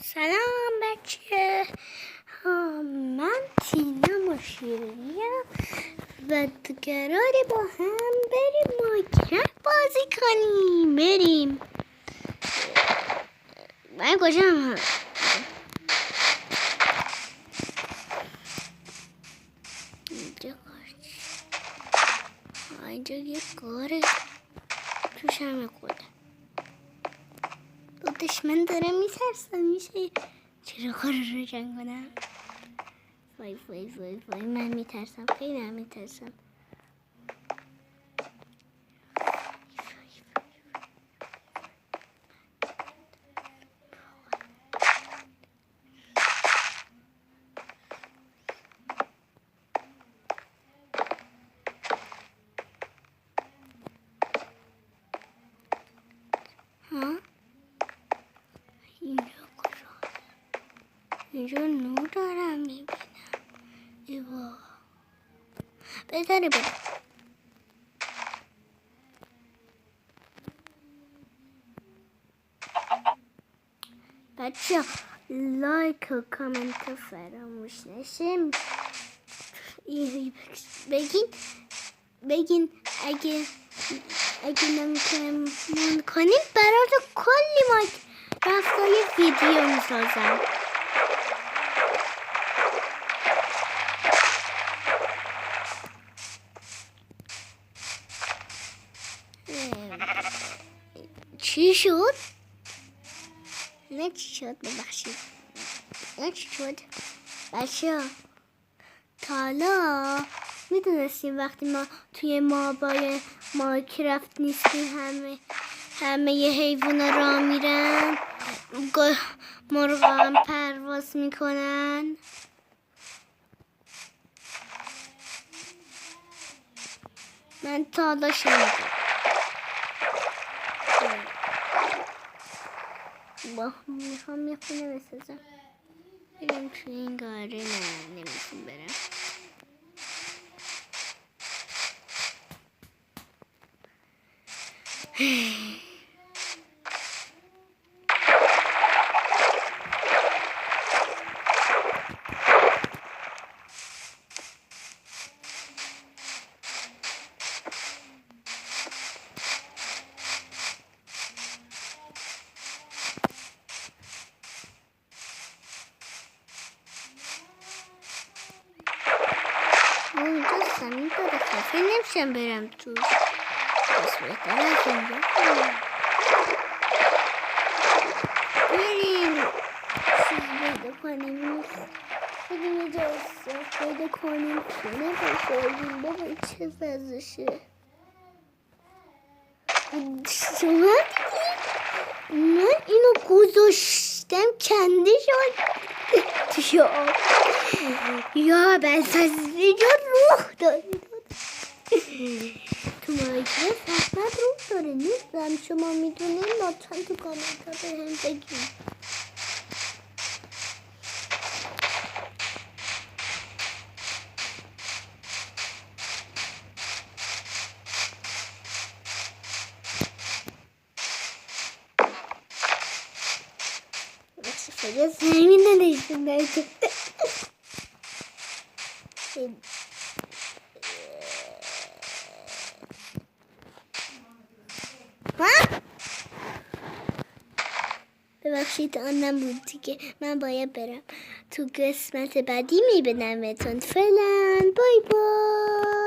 سلام بچه ها، من تینا مشیریم و قراره با هم بریم ماینکرافت بازی کنیم. بریم. من کجام؟ اینجا یه کاره توش همه خوده. دادش من دارم میترسم. میشه چرا کار رو روشن کنم؟ وای من میترسم، خیلی هم میترسم. ها؟ اینجا کجاست؟ اینجا نور دارم میبینم. ایوا بذاره برم. بچه لایک و کامنت رو فراموش نشه. بگین اگه نمیتونم کنیم براتون کلی رفتای ویدیو میسازم. چی شد؟ نه چی شد؟ ببخشید. نه چی شد؟ بچه تا حالا میدونستیم وقتی ما توی ماینکرافت نیستیم همه یه حیوونا راه میرن، مرغا هم پرواز میکنن. من تا حالا شنیدم. میخوام یه خونه بسازم. برم توی این گاره. نه نمیخوام برم. اونجا زمین داره، خفه نمیشم برم تو. بس بهتر از اینجا بریم چیز پیدا کنیم. بریم یه جا پیدا کنیم خونه بسازیم. بابا این چه وضعشه؟ شما دیدید؟ من اینو گذاشتم کنده شد توی آب. یا بس از اینجا روح داره. تو ماینکرافت حتما روح داره. نیستم شما میدونید؟ لطفا تو کامنت ها به هم بگید. فقط زمین نداشتم برکن. ببخشید آنم بود دیگه. من باید برم. تو قسمت بعدی میبینمتون. فعلا بای بای.